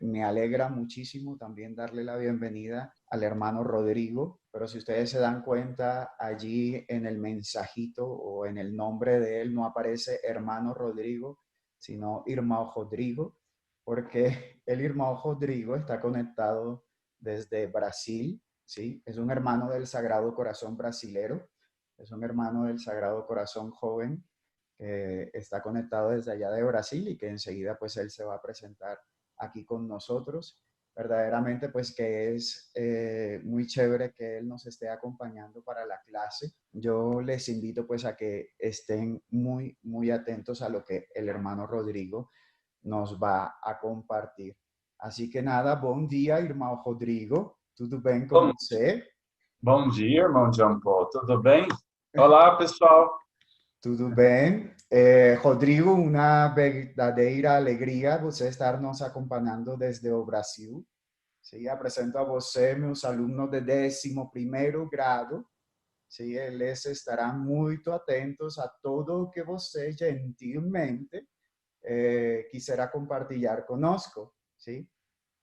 Me alegra muchísimo también darle la bienvenida al hermano Rodrigo, pero si ustedes se dan cuenta, allí en el mensajito o en el nombre de él no aparece hermano Rodrigo, sino Irmão Rodrigo, porque el Irmão Rodrigo está conectado desde Brasil, ¿sí? Es un hermano del Sagrado Corazón brasilero, es un hermano del Sagrado Corazón joven que está conectado desde allá de Brasil y que enseguida pues él se va a presentar aquí con nosotros. Verdaderamente pues que es muy chévere que él nos esté acompañando para la clase. Yo les invito pues a que estén muy atentos a lo que el hermano Rodrigo nos va a compartir. Así que nada, bom dia, irmão Rodrigo. Tudo bem com Bom, você? bom dia, irmão Jean Paul. Tudo bem? Olá, pessoal. Tudo bem? Rodrigo, uma verdadeira alegria você estar nos acompanhando desde o Brasil. Sim, apresento a você meus alunos de 11º grado. Sim, eles estarão muito atentos a tudo o que você gentilmente quiserá compartilhar conosco. Sim?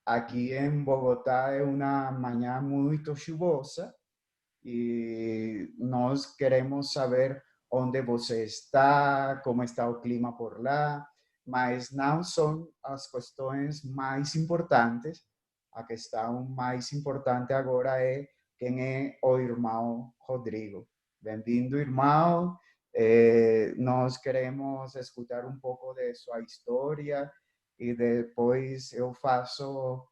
Aqui em Bogotá é uma manhã muito chuvosa e nós queremos saber onde você está, como está o clima por lá, mas não são as questões mais importantes. A questão mais importante agora é quem é o irmão Rodrigo. Bem-vindo, irmão. Nós queremos escutar um pouco de sua história e depois eu faço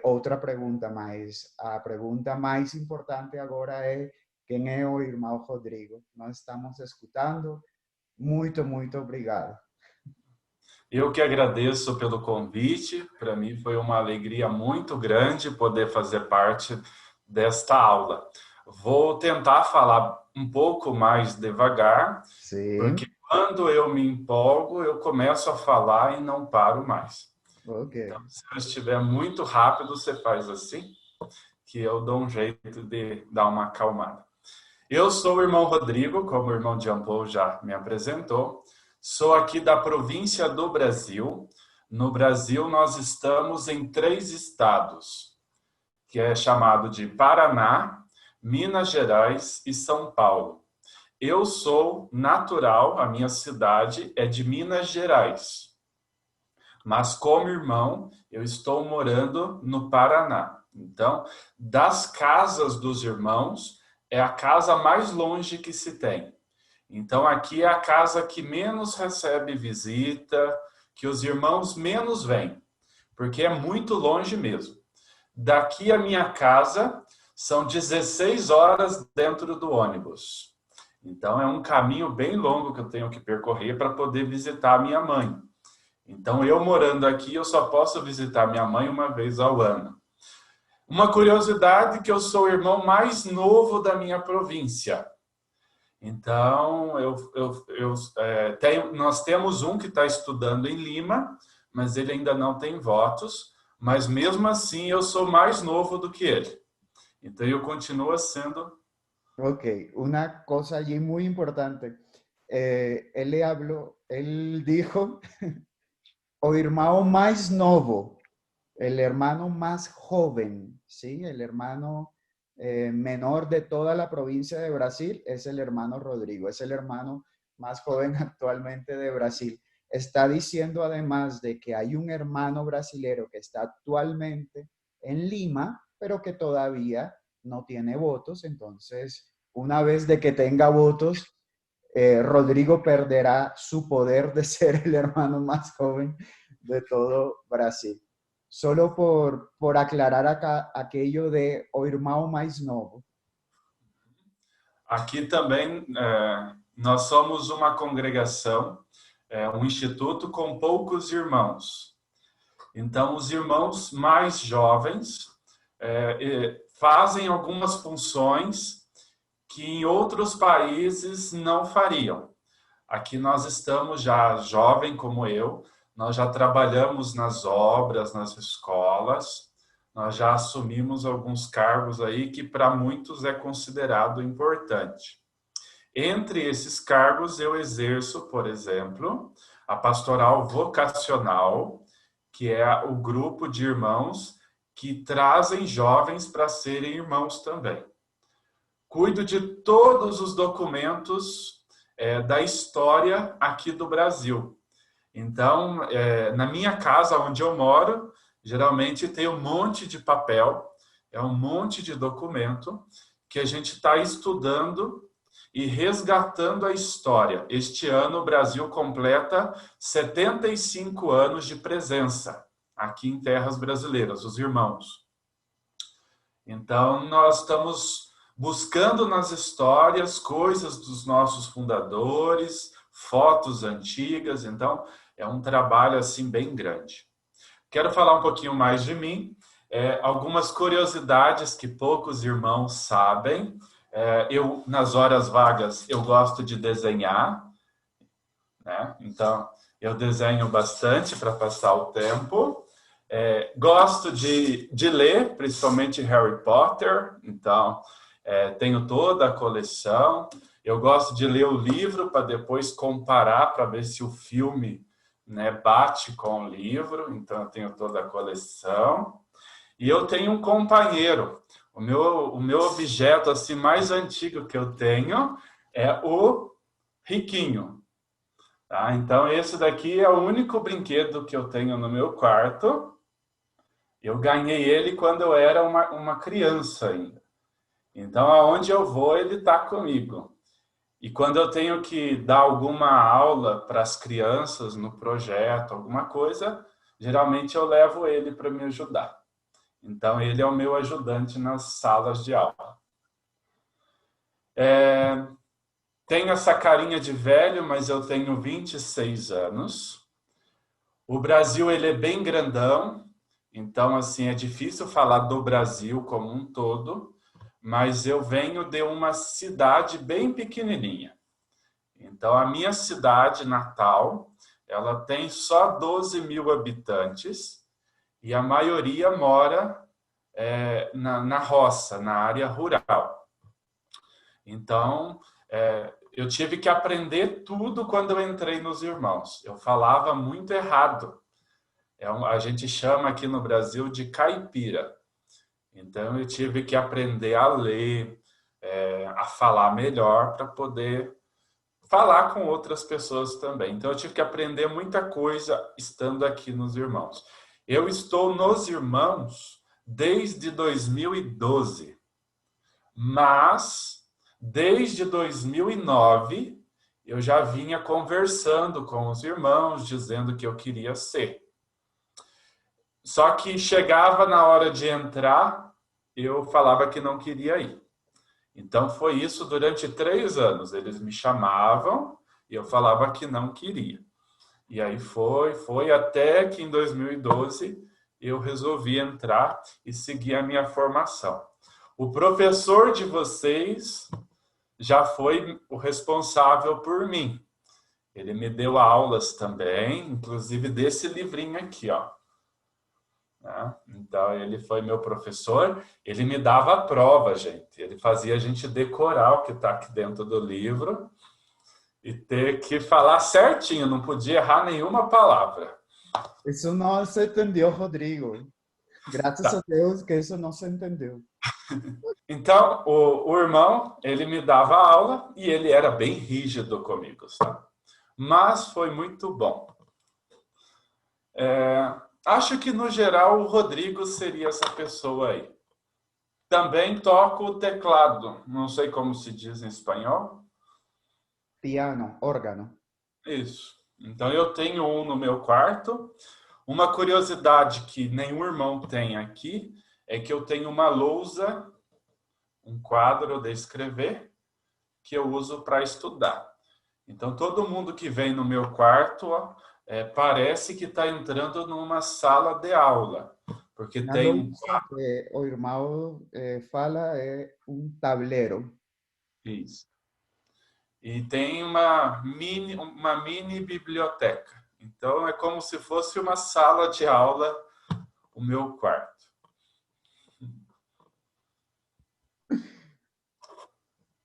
outra pergunta, mas a pergunta mais importante agora é quem é o irmão Rodrigo. Nós estamos escutando. Muito obrigado. Eu que agradeço pelo convite. Para mim foi uma alegria muito grande poder fazer parte desta aula. Vou tentar falar um pouco mais devagar, Sim. porque quando eu me empolgo, eu começo a falar e não paro mais. Ok. Então, se eu estiver muito rápido, você faz assim, que eu dou um jeito de dar uma acalmada. Eu sou o irmão Rodrigo, como o irmão Jean Paul já me apresentou. Sou aqui da província do Brasil. No Brasil, nós estamos em 3 estados, que é chamado de Paraná, Minas Gerais e São Paulo. Eu sou natural, a minha cidade é de Minas Gerais. Mas como irmão, eu estou morando no Paraná. Então, das casas dos irmãos, é a casa mais longe que se tem. Então, aqui é a casa que menos recebe visita, que os irmãos menos vêm, porque é muito longe mesmo. Daqui a minha casa, são 16 horas dentro do ônibus. Então, é um caminho bem longo que eu tenho que percorrer para poder visitar a minha mãe. Então, eu morando aqui, eu só posso visitar minha mãe uma vez ao ano. Uma curiosidade que eu sou o irmão mais novo da minha província. Então, nós temos um que está estudando em Lima, mas ele ainda não tem votos, mas mesmo assim eu sou mais novo do que ele. Então, eu continuo sendo... Ok, uma coisa allí muito importante. Ele dijo o irmão mais novo, el hermano más joven, ¿sí? El hermano menor de toda la provincia de Brasil es el hermano Rodrigo, es el hermano más joven actualmente de Brasil. Está diciendo además de que hay un hermano brasilero que está actualmente en Lima, pero que todavía no tiene votos. Entonces, una vez de que tenga votos, Rodrigo perderá su poder de ser el hermano más joven de todo Brasil. Solo por aclarar acá aquello de o irmão mais novo. Aqui também nós somos uma congregação, um instituto com poucos irmãos. Então, os irmãos mais jovens fazem algumas funções que em outros países não fariam. Aqui nós estamos já jovem como eu, nós já trabalhamos nas obras, nas escolas, nós já assumimos alguns cargos aí que para muitos é considerado importante. Entre esses cargos eu exerço, por exemplo, a pastoral vocacional, que é o grupo de irmãos que trazem jovens para serem irmãos também. Cuido de todos os documentos da história aqui do Brasil. Então, na minha casa, onde eu moro, geralmente tem um monte de papel, um monte de documento que a gente está estudando e resgatando a história. Este ano, o Brasil completa 75 anos de presença aqui em terras brasileiras, os irmãos. Então, nós estamos buscando nas histórias coisas dos nossos fundadores, fotos antigas. Então, é um trabalho assim bem grande. Quero falar um pouquinho mais de mim, algumas curiosidades que poucos irmãos sabem. Eu, nas horas vagas, eu gosto de desenhar, né? Então, eu desenho bastante para passar o tempo. Gosto de ler, principalmente Harry Potter, então tenho toda a coleção. Eu gosto de ler o livro para depois comparar, para ver se o filme, né, bate com o livro, então eu tenho toda a coleção. E eu tenho um companheiro. O meu objeto assim, mais antigo que eu tenho é o Riquinho. Tá? Então, esse daqui é o único brinquedo que eu tenho no meu quarto. Eu ganhei ele quando eu era uma criança ainda. Então, aonde eu vou, ele está comigo. E quando eu tenho que dar alguma aula para as crianças no projeto, alguma coisa, geralmente eu levo ele para me ajudar. Então, ele é o meu ajudante nas salas de aula. Tenho essa carinha de velho, mas eu tenho 26 anos. O Brasil, ele é bem grandão. Então, assim, é difícil falar do Brasil como um todo. Mas eu venho de uma cidade bem pequenininha. Então, a minha cidade natal, ela tem só 12 mil habitantes. E a maioria mora na roça, na área rural. Então, eu tive que aprender tudo quando eu entrei nos irmãos. Eu falava muito errado. A gente chama aqui no Brasil de caipira. Então, eu tive que aprender a ler, a falar melhor para poder falar com outras pessoas também. Então, eu tive que aprender muita coisa estando aqui nos irmãos. Eu estou nos irmãos desde 2012, mas desde 2009 eu já vinha conversando com os irmãos, dizendo que eu queria ser. Só que chegava na hora de entrar, eu falava que não queria ir. Então foi isso durante 3 anos. Eles me chamavam e eu falava que não queria. E aí foi até que em 2012 eu resolvi entrar e seguir a minha formação. O professor de vocês já foi o responsável por mim. Ele me deu aulas também, inclusive desse livrinho aqui, ó. Então, ele foi meu professor. Ele me dava a prova, gente. Ele fazia a gente decorar o que está aqui dentro do livro e ter que falar certinho, não podia errar nenhuma palavra. Isso não se entendeu, Rodrigo. Graças a Deus que isso não se entendeu. Então, o irmão, ele me dava aula e ele era bem rígido comigo, sabe? Mas foi muito bom. Acho que, no geral, o Rodrigo seria essa pessoa aí. Também toco o teclado. Não sei como se diz em espanhol. Piano, órgano. Isso. Então, eu tenho um no meu quarto. Uma curiosidade que nenhum irmão tem aqui é que eu tenho uma lousa, um quadro de escrever, que eu uso para estudar. Então, todo mundo que vem no meu quarto parece que está entrando numa sala de aula, porque Na tem lousa que o irmão fala é tablero. Isso. E tem uma mini biblioteca. Então, é como se fosse uma sala de aula, o meu quarto.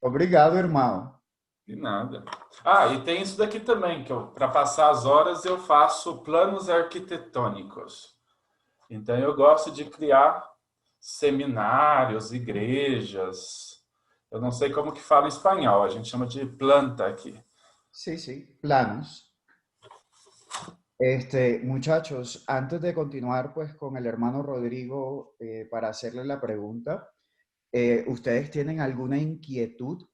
Obrigado, irmão. De nada. Ah, e tem isso daqui também, que para passar as horas eu faço planos arquitetônicos. Então eu gosto de criar seminários, igrejas. Eu não sei como que fala em espanhol, a gente chama de planta aqui. Sí, sí, planos. Muchachos, antes de continuar pues con el hermano Rodrigo para hacerle la pregunta, ¿ustedes tienen alguna inquietud,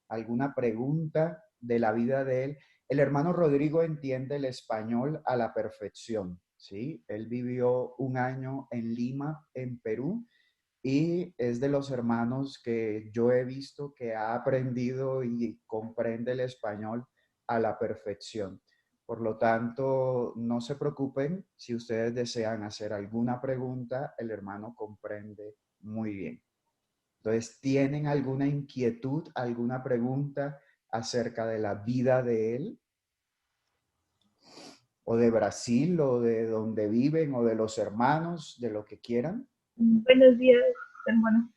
alguna pregunta de la vida de él? El hermano Rodrigo entiende el español a la perfección, ¿sí? Él vivió un año en Lima, en Perú, y es de los hermanos que yo he visto que ha aprendido y comprende el español a la perfección. Por lo tanto, no se preocupen si ustedes desean hacer alguna pregunta, el hermano comprende muy bien. Entonces, ¿tienen alguna inquietud, alguna pregunta acerca de la vida de él? ¿O de Brasil, o de donde viven, o de los hermanos, de lo que quieran? Buenos días, hermano.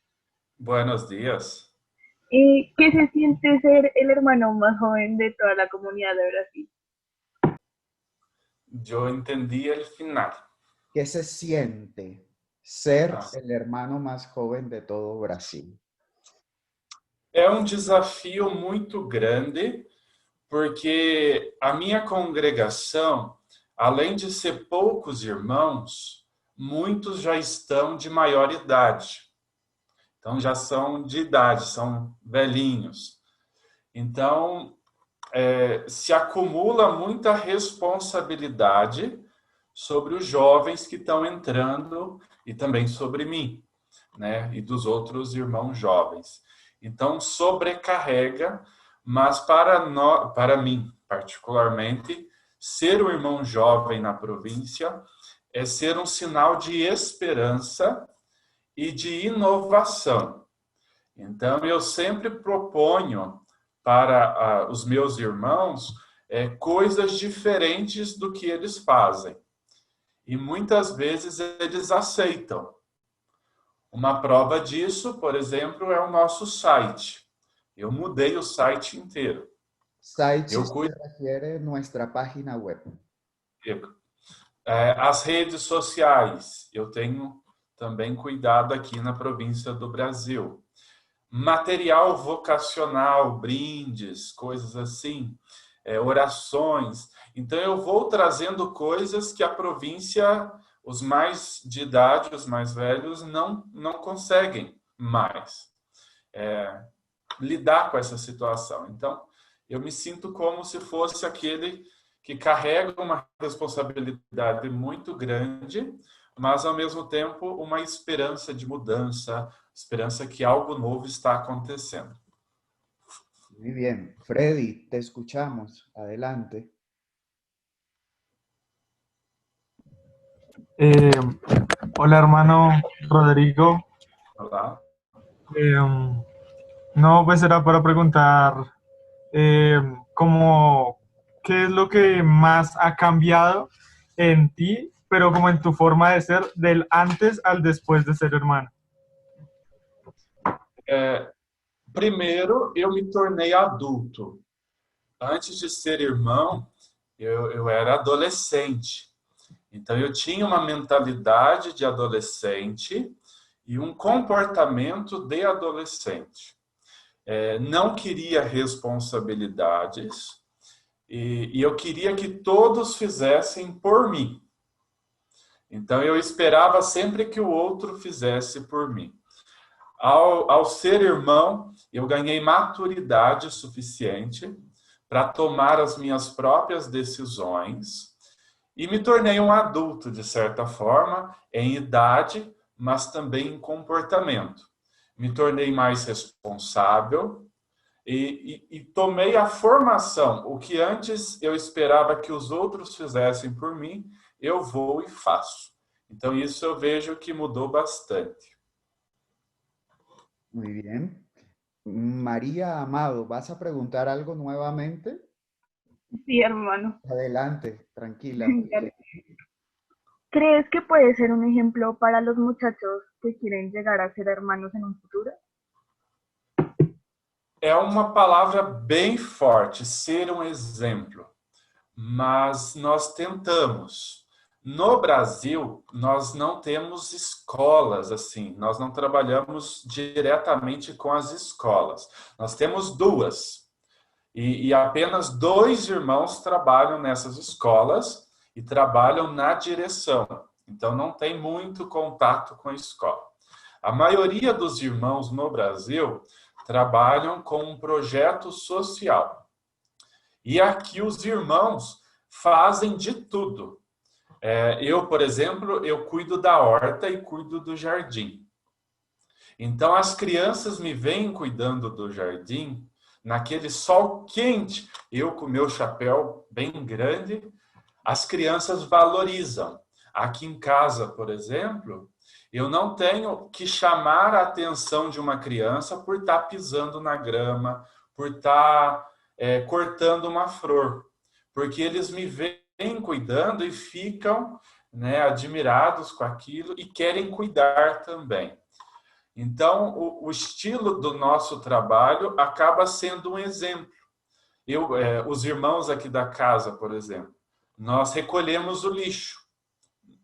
Buenos días. ¿Qué se siente ser el hermano más joven de toda la comunidad de Brasil? Yo entendí el final. ¿Qué se siente ser Ah. el hermano más joven de todo Brasil? É um desafio muito grande, porque a minha congregação, além de ser poucos irmãos, muitos já estão de maior idade. Então, já são de idade, são velhinhos. Então, se acumula muita responsabilidade sobre os jovens que estão entrando e também sobre mim, né? E dos outros irmãos jovens. Então, sobrecarrega, mas para mim, particularmente, ser um irmão jovem na província é ser um sinal de esperança e de inovação. Então, eu sempre proponho para os meus irmãos coisas diferentes do que eles fazem. E muitas vezes eles aceitam. Uma prova disso, por exemplo, é o nosso site. Eu mudei o site inteiro. Site se refiere a nossa página web. As redes sociais, eu tenho também cuidado aqui na província do Brasil. Material vocacional, brindes, coisas assim, orações. Então, eu vou trazendo coisas que a província, os mais de idade, os mais velhos, não conseguem mais lidar com essa situação. Então, eu me sinto como se fosse aquele que carrega uma responsabilidade muito grande, mas, ao mesmo tempo, uma esperança de mudança, esperança que algo novo está acontecendo. Muy bien. Freddy, te escuchamos. Adelante. Hola, hermano Rodrigo. Olá. No, pues era para preguntar como qué es lo que más ha cambiado en ti, pero como en tu forma de ser, del antes al después de ser hermano. Primeiro, eu me tornei adulto. Antes de ser irmão, eu era adolescente. Então, eu tinha uma mentalidade de adolescente e um comportamento de adolescente. Não queria responsabilidades e eu queria que todos fizessem por mim. Então, eu esperava sempre que o outro fizesse por mim. Ao ser irmão, eu ganhei maturidade suficiente para tomar as minhas próprias decisões e me tornei um adulto, de certa forma, em idade, mas também em comportamento. Me tornei mais responsável e tomei a formação. O que antes eu esperava que os outros fizessem por mim, eu vou e faço. Então, isso eu vejo que mudou bastante. Muy bien. María Amado, ¿vas a preguntar algo nuevamente? Sí, hermano. Adelante, tranquila. ¿Crees que puede ser un ejemplo para los muchachos que quieren llegar a ser hermanos en un futuro? É uma palavra bem forte, ser um exemplo. Mas nós tentamos. No Brasil, nós não temos escolas assim, nós não trabalhamos diretamente com as escolas. Nós temos duas, e apenas 2 irmãos trabalham nessas escolas e trabalham na direção. Então, não tem muito contato com a escola. A maioria dos irmãos no Brasil trabalham com um projeto social. E aqui os irmãos fazem de tudo. Eu, por exemplo, eu cuido da horta e cuido do jardim. Então, as crianças me veem cuidando do jardim, naquele sol quente, eu com meu chapéu bem grande, as crianças valorizam. Aqui em casa, por exemplo, eu não tenho que chamar a atenção de uma criança por estar pisando na grama, por estar cortando uma flor, porque eles me veem cuidando e ficam, né, admirados com aquilo e querem cuidar também. Então, o estilo do nosso trabalho acaba sendo um exemplo. Os irmãos aqui da casa, por exemplo, nós recolhemos o lixo.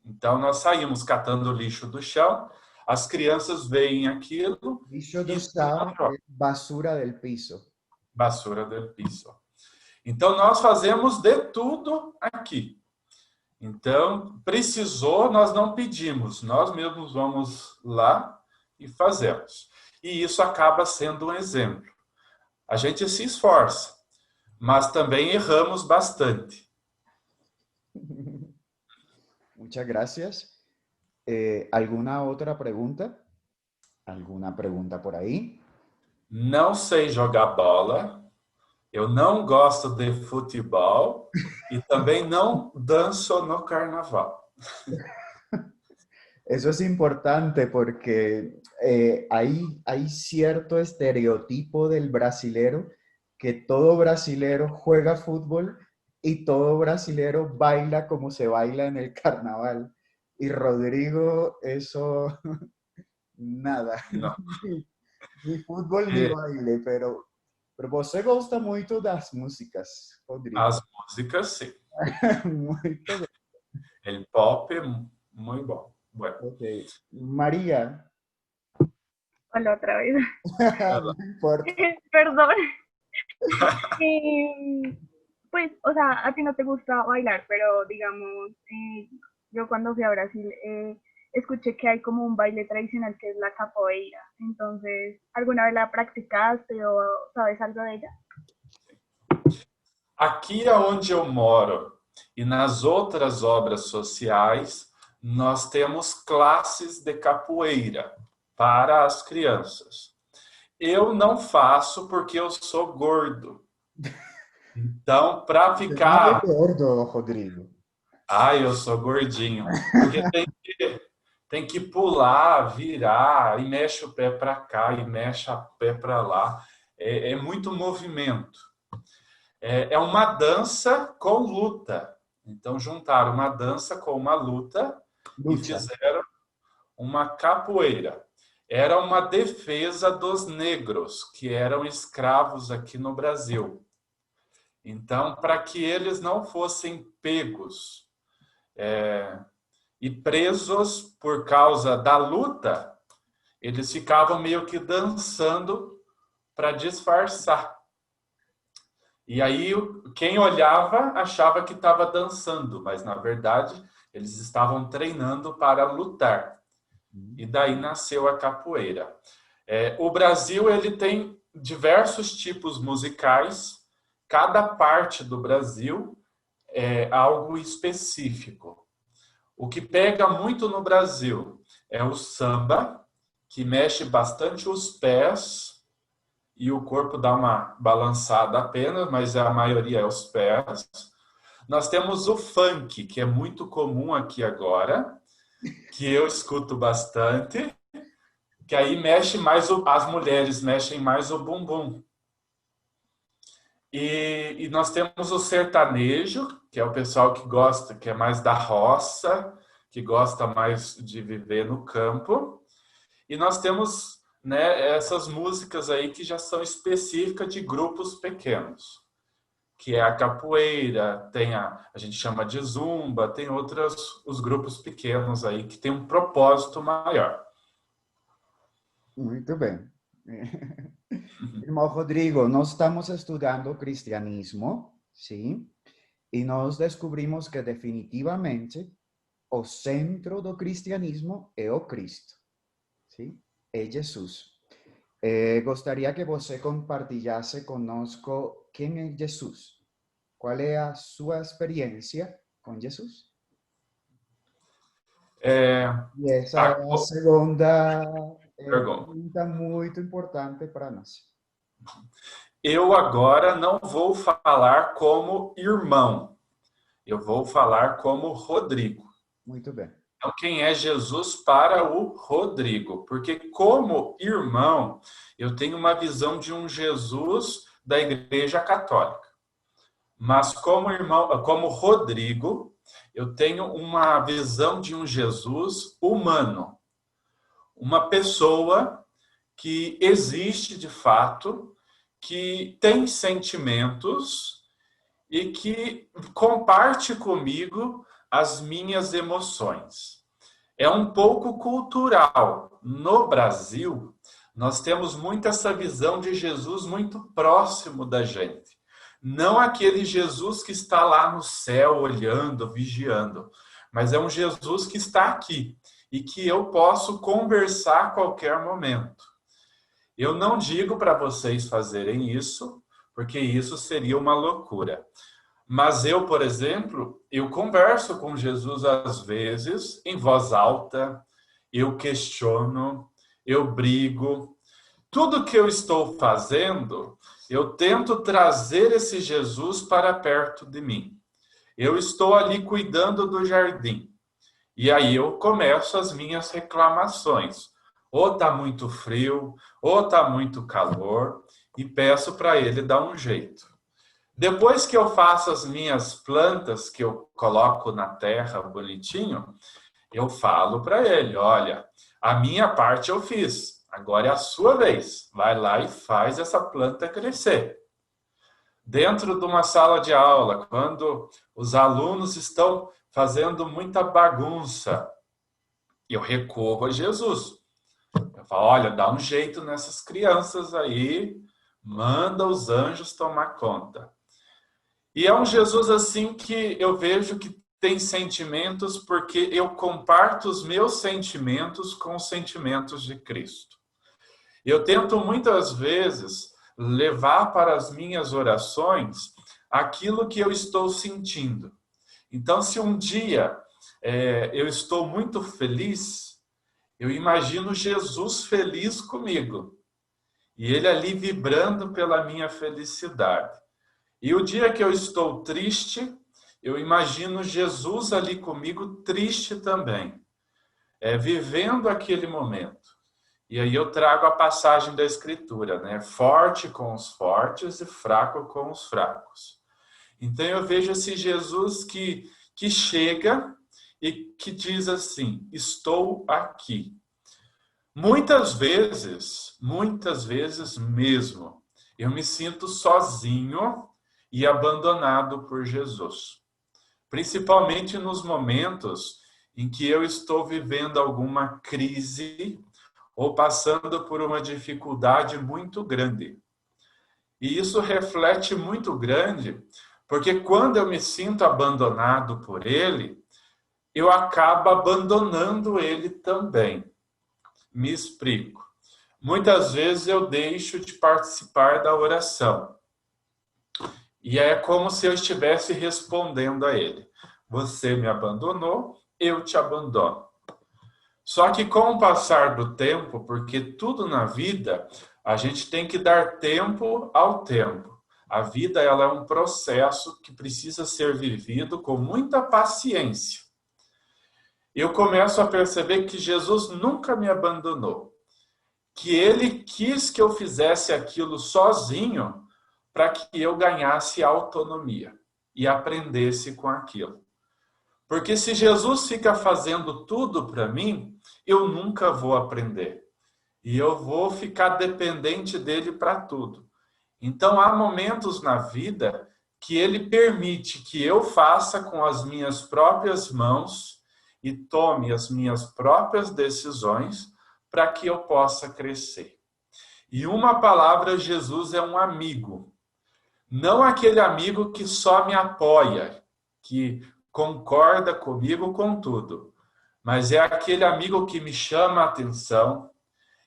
Então, nós saímos catando o lixo do chão, as crianças veem aquilo... Lixo do chão é basura del piso. Basura del piso. Então, nós fazemos de tudo aqui. Então, precisou, nós não pedimos. Nós mesmos vamos lá e fazemos. E isso acaba sendo um exemplo. A gente se esforça, mas também erramos bastante. Muchas gracias. ¿Alguna otra pregunta? ¿Alguna pregunta por aí? Não sei jogar bola. Eu não gosto de futebol e também não danço no carnaval. Eso es importante porque hay cierto estereotipo del brasilero que todo brasilero juega fútbol y todo brasilero baila como se baila en el carnaval. Y Rodrigo, eso, nada. Não. Ni fútbol ni baile, pero você gosta muito das músicas, Rodrigo. As músicas, sim. Muito bem. El pop é muito bom. Bueno. Okay. María. Hola otra vez. No importa. Perdón. Pues, o sea, a ti no te gusta bailar, pero digamos, yo cuando fui a Brasil escuché que hay como un baile tradicional que es la capoeira. Entonces, ¿alguna vez la practicaste o sabes algo de ella? Aqui onde eu moro e nas outras obras sociais, nós temos classes de capoeira para as crianças. Eu não faço porque eu sou gordo. Então, para ficar... Você é gordo, Rodrigo. Eu sou gordinho. Porque tem que pular, virar, e mexe o pé para cá, e mexe o pé para lá. É muito movimento. É uma dança com luta. Então, juntaram uma dança com uma luta e fizeram uma capoeira. Era uma defesa dos negros, que eram escravos aqui no Brasil. Então, para que eles não fossem pegos e presos por causa da luta, eles ficavam meio que dançando para disfarçar. E aí, quem olhava achava que estava dançando, mas, na verdade, eles estavam treinando para lutar. E daí nasceu a capoeira. O Brasil ele tem diversos tipos musicais. Cada parte do Brasil é algo específico. O que pega muito no Brasil é o samba, que mexe bastante os pés e o corpo dá uma balançada apenas, mas a maioria é os pés. Nós temos o funk, que é muito comum aqui agora, que eu escuto bastante, que aí mexe mais as mulheres mexem mais o bumbum. E nós temos o sertanejo, que é o pessoal que gosta, que é mais da roça, que gosta mais de viver no campo. E nós temos né, essas músicas aí que já são específicas de grupos pequenos, que é a capoeira, tem a gente chama de zumba, tem os grupos pequenos aí que tem um propósito maior. Muito bem. Irmão Rodrigo, nós estamos estudando cristianismo, sim? E nós descobrimos que definitivamente o centro do cristianismo é o Cristo, sim? É Jesus. Gostaria que você compartilhasse conosco quem é Jesus. Qual é a sua experiência com Jesus? E essa é a segunda pergunta muito importante para nós. Eu agora não vou falar como irmão, eu vou falar como Rodrigo. Muito bem. Então, quem é Jesus para o Rodrigo? Porque como irmão, eu tenho uma visão de um Jesus da Igreja Católica. Mas como irmão, como Rodrigo, eu tenho uma visão de um Jesus humano. Uma pessoa que existe de fato, que tem sentimentos e que comparte comigo as minhas emoções. É um pouco cultural. No Brasil, nós temos muito essa visão de Jesus muito próximo da gente. Não aquele Jesus que está lá no céu olhando, vigiando, mas é um Jesus que está aqui e que eu posso conversar a qualquer momento. Eu não digo para vocês fazerem isso, porque isso seria uma loucura. Mas eu, por exemplo, eu converso com Jesus às vezes em voz alta, eu questiono, eu brigo. Tudo que eu estou fazendo, eu tento trazer esse Jesus para perto de mim. Eu estou ali cuidando do jardim. E aí eu começo as minhas reclamações. Ou está muito frio, ou está muito calor, e peço para ele dar um jeito. Depois que eu faço as minhas plantas, que eu coloco na terra bonitinho, eu falo para ele, olha, a minha parte eu fiz, agora é a sua vez. Vai lá e faz essa planta crescer. Dentro de uma sala de aula, quando os alunos estão fazendo muita bagunça, eu recorro a Jesus. Eu falo, olha, dá um jeito nessas crianças aí, manda os anjos tomar conta. E é um Jesus assim que eu vejo que tem sentimentos porque eu comparto os meus sentimentos com os sentimentos de Cristo. Eu tento muitas vezes levar para as minhas orações aquilo que eu estou sentindo. Então, se um dia eu estou muito feliz, eu imagino Jesus feliz comigo. E ele ali vibrando pela minha felicidade. E o dia que eu estou triste, eu imagino Jesus ali comigo triste também, vivendo aquele momento. E aí eu trago a passagem da Escritura, né? Forte com os fortes e fraco com os fracos. Então eu vejo esse Jesus que chega e que diz assim, estou aqui. Muitas vezes mesmo, eu me sinto sozinho e abandonado por Jesus. Principalmente nos momentos em que eu estou vivendo alguma crise ou passando por uma dificuldade muito grande. E isso reflete muito grande, porque quando eu me sinto abandonado por ele, eu acabo abandonando ele também. Me explico. Muitas vezes eu deixo de participar da oração. E é como se eu estivesse respondendo a ele. Você me abandonou, eu te abandono. Só que com o passar do tempo, porque tudo na vida, a gente tem que dar tempo ao tempo. A vida ela é um processo que precisa ser vivido com muita paciência. Eu começo a perceber que Jesus nunca me abandonou. Que ele quis que eu fizesse aquilo sozinho para que eu ganhasse autonomia e aprendesse com aquilo. Porque se Jesus fica fazendo tudo para mim, eu nunca vou aprender. e eu vou ficar dependente dele para tudo. Então, há momentos na vida que ele permite que eu faça com as minhas próprias mãos e tome as minhas próprias decisões para que eu possa crescer. E uma palavra, Jesus é um amigo. Não aquele amigo que só me apoia, que concorda comigo com tudo, mas é aquele amigo que me chama a atenção,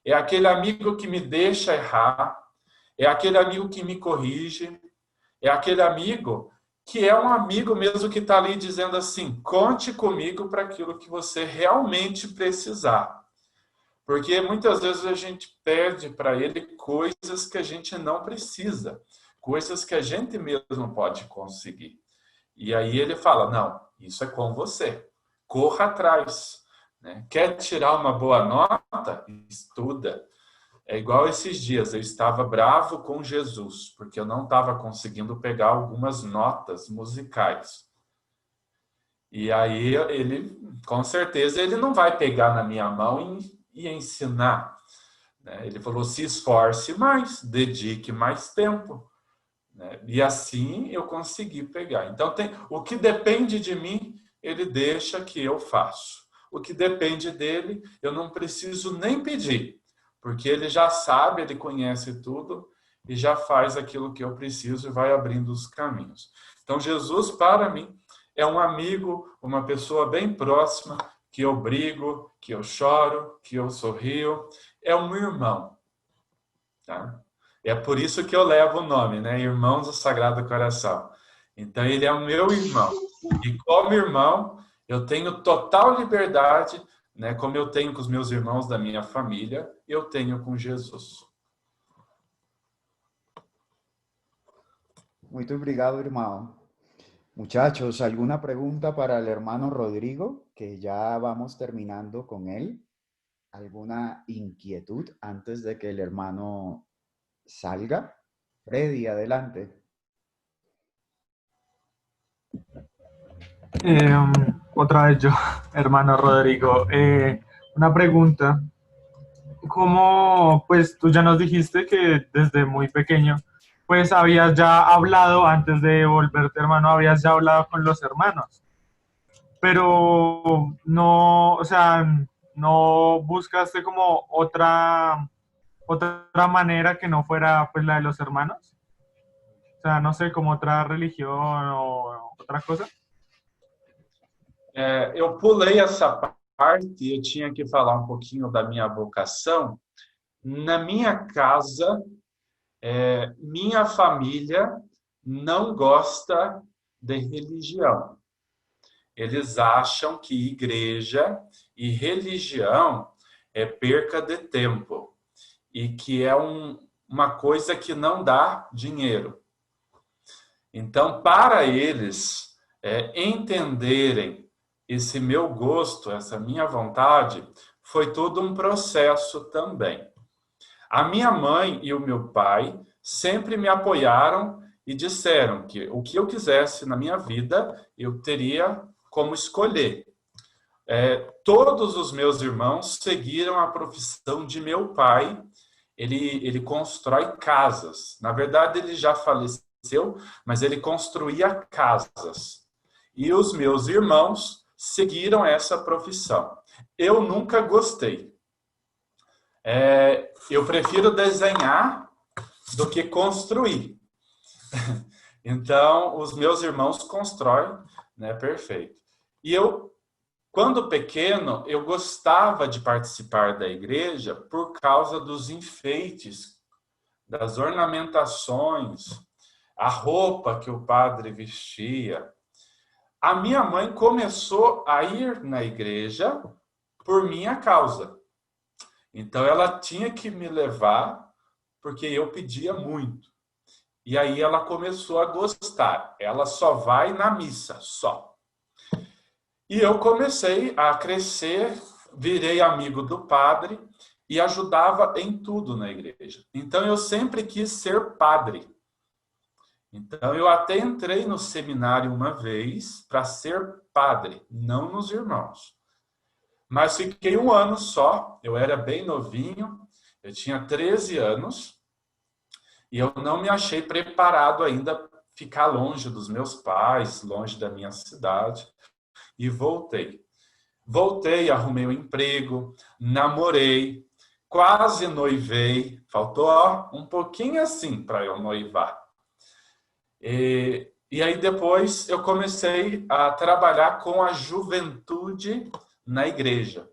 é aquele amigo que me deixa errar, é aquele amigo que me corrige, é aquele amigo que é um amigo mesmo que está ali dizendo assim, conte comigo para aquilo que você realmente precisar. Porque muitas vezes a gente pede para ele coisas que a gente não precisa, coisas que a gente mesmo pode conseguir. E aí ele fala, não, isso é com você, corra atrás. Né? Quer tirar uma boa nota? Estuda. É igual esses dias, eu estava bravo com Jesus, porque eu não estava conseguindo pegar algumas notas musicais. E aí ele, com certeza, ele não vai pegar na minha mão e ensinar. Né? Ele falou, se esforce mais, dedique mais tempo. Né? E assim eu consegui pegar. Então, o que depende de mim, ele deixa que eu faço. O que depende dele, eu não preciso nem pedir. Porque ele já sabe, ele conhece tudo e já faz aquilo que eu preciso e vai abrindo os caminhos. Então, Jesus, para mim, é um amigo, uma pessoa bem próxima, que eu brigo, que eu choro, que eu sorrio. É um irmão. Tá? É por isso que eu levo o nome, né? Irmãos do Sagrado Coração. Então, ele é o meu irmão. E como irmão, eu tenho total liberdade, né, como eu tenho com os meus irmãos da minha família, eu tenho com Jesus. Muito obrigado, irmão. Muchachos, ¿alguna pregunta para el hermano Rodrigo? Que ya vamos terminando con él. ¿Alguna inquietud antes de que el hermano salga? Freddy, adelante. Otra vez yo, hermano Rodrigo. Una pregunta. ¿Cómo, pues tú ya nos dijiste que desde muy pequeño, pues habías ya hablado, antes de volverte hermano, habías ya hablado con los hermanos? Pero no, o sea, no buscaste como otra manera que no fuera pues la de los hermanos. O sea, no sé, como otra religión o otra cosa. Eu pulei essa parte, eu tinha que falar um pouquinho da minha vocação. Na minha casa, minha família não gosta de religião. Eles acham que igreja e religião é perca de tempo e que é uma coisa que não dá dinheiro. Então, para eles entenderem esse meu gosto, essa minha vontade, foi todo um processo também. A minha mãe e o meu pai sempre me apoiaram e disseram que o que eu quisesse na minha vida, eu teria como escolher. Todos os meus irmãos seguiram a profissão de meu pai. Ele constrói casas. Na verdade, ele já faleceu, mas ele construía casas. E os meus irmãos seguiram essa profissão. Eu nunca gostei. Eu prefiro desenhar do que construir. Então, os meus irmãos constroem, né, perfeito. E eu, quando pequeno, eu gostava de participar da igreja por causa dos enfeites, das ornamentações, a roupa que o padre vestia. A minha mãe começou a ir na igreja por minha causa. Então, ela tinha que me levar porque eu pedia muito. E aí ela começou a gostar. Ela só vai na missa, só. E eu comecei a crescer, virei amigo do padre e ajudava em tudo na igreja. Então, eu sempre quis ser padre. Então, eu até entrei no seminário uma vez para ser padre, não nos irmãos. Mas fiquei 1 ano só, eu era bem novinho, Eu tinha 13 anos e eu não me achei preparado ainda para ficar longe dos meus pais, longe da minha cidade, e voltei. Voltei, arrumei um emprego, namorei, quase noivei, faltou um pouquinho assim para eu noivar. E aí depois eu comecei a trabalhar com a juventude na igreja.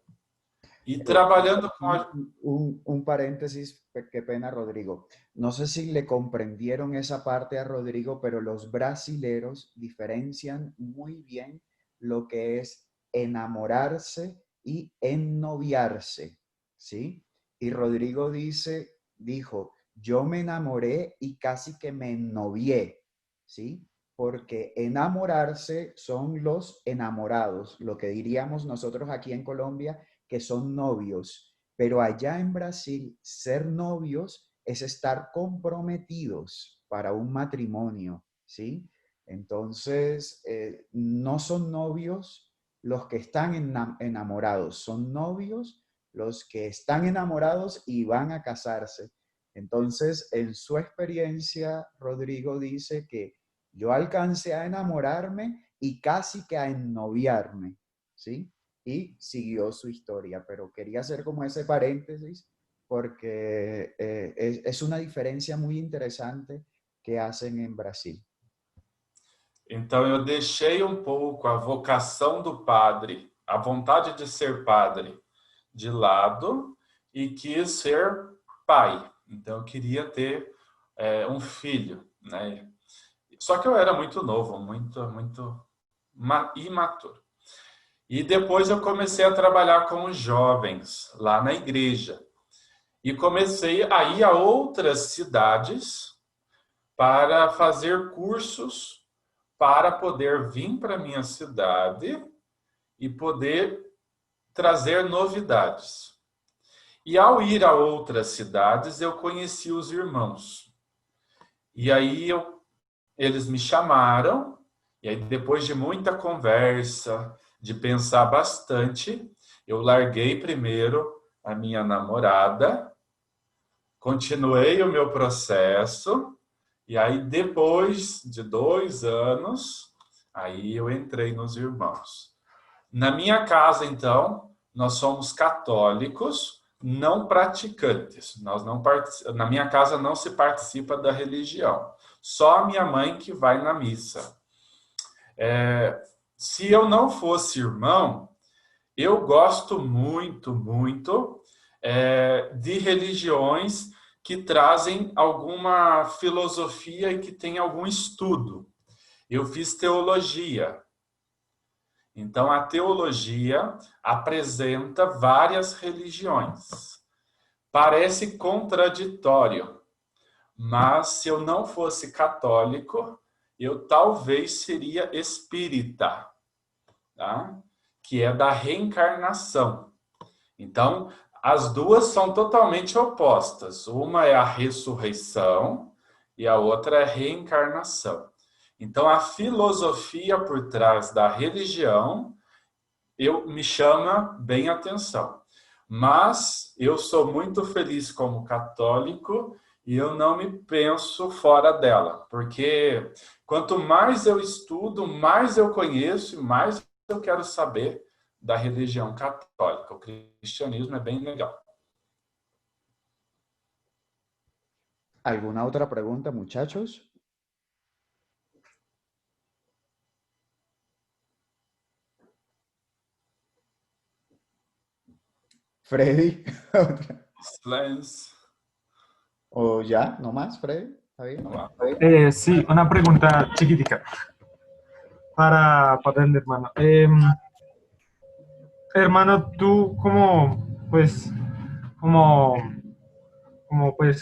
Y trabajando con... Un paréntesis, qué pena, Rodrigo. No sé si le comprendieron esa parte a Rodrigo, pero los brasileros diferencian muy bien lo que es enamorarse y ennoviarse, ¿sí? Y Rodrigo dijo, yo me enamoré y casi que me ennovié, ¿sí? Porque enamorarse son los enamorados, lo que diríamos nosotros aquí en Colombia, que son novios, pero allá en Brasil ser novios es estar comprometidos para un matrimonio, ¿sí? Entonces, no son novios los que están enamorados, son novios los que están enamorados y van a casarse. Entonces, en su experiencia, Rodrigo dice que yo alcancé a enamorarme y casi que a ennoviarme, ¿sí? Y siguió su historia, pero quería hacer como ese paréntesis porque es una diferencia muy interesante que hacen en Brasil. Então eu deixei um pouco a vocação do padre, a vontade de ser padre, de lado e quis ser pai. Então eu queria ter um filho, né? Só que eu era muito novo, muito imaturo. E depois eu comecei a trabalhar com os jovens lá na igreja. E comecei a ir a outras cidades para fazer cursos para poder vir para a minha cidade e poder trazer novidades. E ao ir a outras cidades, eu conheci os irmãos. E aí eles me chamaram, e aí depois de muita conversa, de pensar bastante, eu larguei primeiro a minha namorada, continuei o meu processo, e aí depois de 2 anos, aí eu entrei nos irmãos. Na minha casa, então, nós somos católicos, não praticantes. Na minha casa não se participa da religião. Só a minha mãe que vai na missa. Se eu não fosse irmão, eu gosto muito de religiões que trazem alguma filosofia e que tem algum estudo. Eu fiz teologia. Então, a teologia apresenta várias religiões. Parece contraditório, mas se eu não fosse católico, eu talvez seria espírita, tá? Que é da reencarnação. Então, as duas são totalmente opostas. Uma é a ressurreição e a outra é a reencarnação. Então, a filosofia por trás da religião me chama bem a atenção. Mas eu sou muito feliz como católico e eu não me penso fora dela. Porque quanto mais eu estudo, mais eu conheço e mais eu quero saber da religião católica. O cristianismo é bem legal. ¿Alguna otra pregunta, muchachos? Freddy. Silence. ¿O ya? ¿No más, Freddy? ¿Está bien? Sí, una pregunta chiquitica para el hermano. Hermano, tú como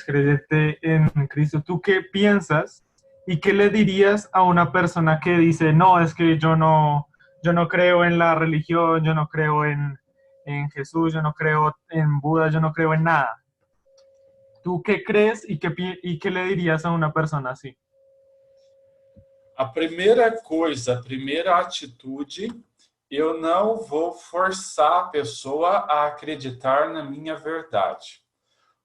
creyente en Cristo, ¿tú qué piensas y qué le dirías a una persona que dice, no, es que yo no creo en la religión, yo no creo en Jesús, yo no creo en Buda, yo no creo en nada? ¿Tú qué crees y qué le dirías a una persona así? A primeira coisa, a primeira atitude, eu não vou forçar a pessoa a acreditar na minha verdade.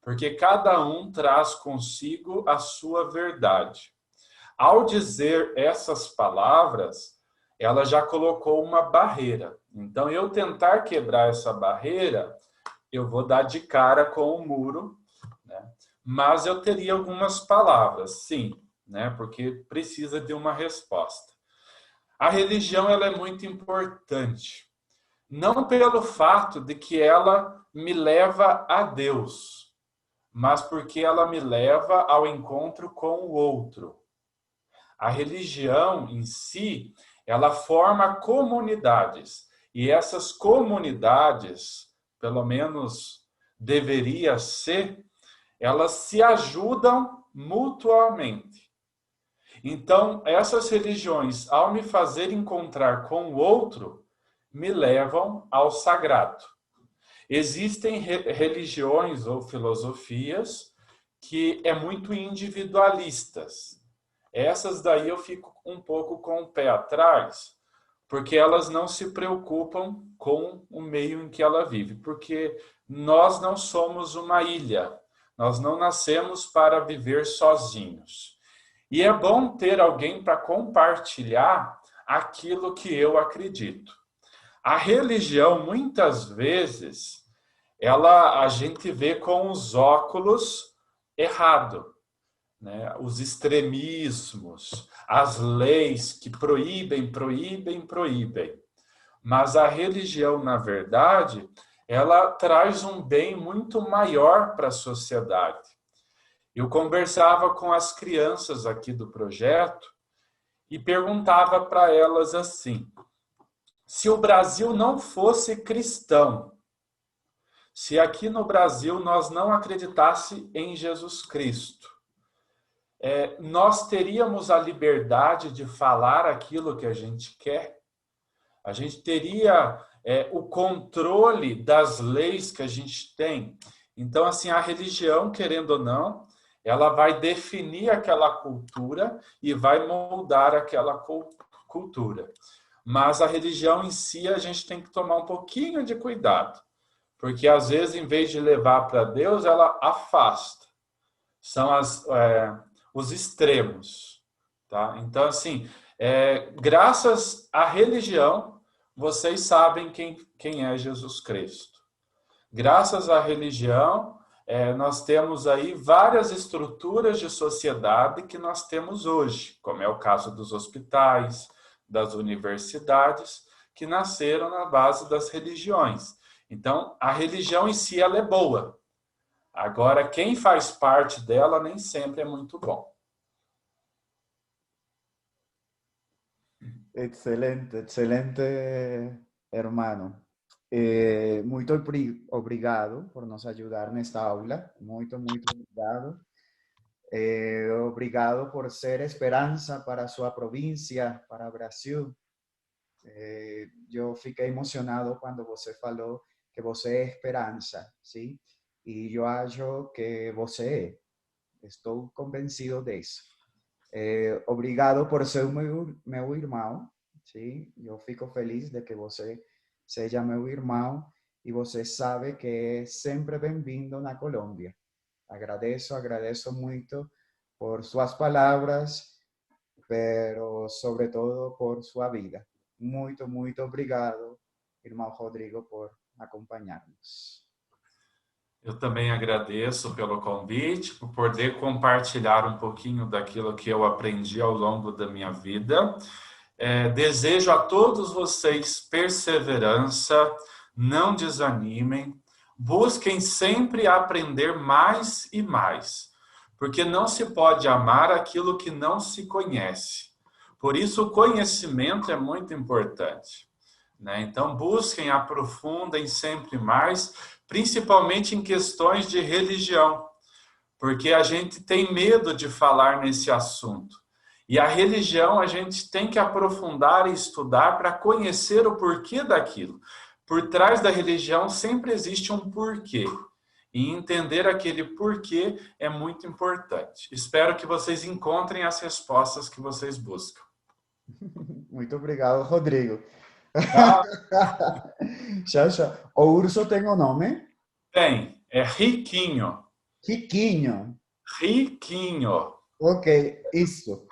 porque cada um traz consigo a sua verdade. Ao dizer essas palavras, ela já colocou uma barreira. Então, eu tentar quebrar essa barreira, eu vou dar de cara com o muro, né? Mas eu teria algumas palavras, sim, né? Porque precisa de uma resposta. A religião, ela é muito importante. Não pelo fato de que ela me leva a Deus, mas porque ela me leva ao encontro com o outro. A religião em si, ela forma comunidades. E essas comunidades, pelo menos deveria ser, elas se ajudam mutuamente. Então, essas religiões, ao me fazer encontrar com o outro, me levam ao sagrado. Existem religiões ou filosofias que é muito individualistas. Essas daí eu fico um pouco com o pé atrás, porque elas não se preocupam com o meio em que ela vive, porque nós não somos uma ilha, nós não nascemos para viver sozinhos. E é bom ter alguém para compartilhar aquilo que eu acredito. A religião, muitas vezes, a gente vê com os óculos errado, né? Os extremismos, as leis que proíbem. Mas a religião, na verdade, ela traz um bem muito maior para a sociedade. Eu conversava com as crianças aqui do projeto e perguntava para elas assim: se o Brasil não fosse cristão, se aqui no Brasil nós não acreditasse em Jesus Cristo, nós teríamos a liberdade de falar aquilo que a gente quer? A gente teria o controle das leis que a gente tem? Então, assim, a religião, querendo ou não, ela vai definir aquela cultura e vai moldar aquela cultura. Mas a religião em si, a gente tem que tomar um pouquinho de cuidado. Porque, às vezes, em vez de levar para Deus, ela afasta. São os extremos. Tá? Então, assim, graças à religião, vocês sabem quem é Jesus Cristo. Graças à religião, nós temos aí várias estruturas de sociedade que nós temos hoje, como é o caso dos hospitais, das universidades, que nasceram na base das religiões. Então, a religião em si ela é boa. Agora, quem faz parte dela nem sempre é muito bom. Excelente, excelente, hermano. Muito obrigado por nos ajudar nesta aula. Muito obrigado. Obrigado por ser esperança para sua província, para Brasil. Eu fiquei emocionado quando você falou que você é esperança, sim? E eu acho que você é. Estou convencido disso. Obrigado por ser meu irmão, sim? Eu fico feliz de que você seja meu irmão e você sabe que é sempre bem-vindo na Colômbia. Agradeço muito por suas palavras, pero sobre todo por sua vida. Muito obrigado, irmão Rodrigo, por acompanhar-nos. Eu também agradeço pelo convite, por poder compartilhar um pouquinho daquilo que eu aprendi ao longo da minha vida. Desejo a todos vocês perseverança, não desanimem, busquem sempre aprender mais e mais, porque não se pode amar aquilo que não se conhece. Por isso, o conhecimento é muito importante, né? Então, busquem, aprofundem sempre mais, principalmente em questões de religião, porque a gente tem medo de falar nesse assunto. E a religião a gente tem que aprofundar e estudar para conhecer o porquê daquilo. Por trás da religião sempre existe um porquê. E entender aquele porquê é muito importante. Espero que vocês encontrem as respostas que vocês buscam. Muito obrigado, Rodrigo. Tá? Tchau. O urso tem um nome? Tem, é Riquinho. Riquinho. Riquinho. Ok, isso.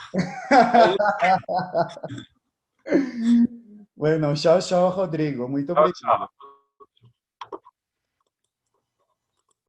Bueno, tchau, tchau, Rodrigo. Muito Tchau, obrigado. tchau.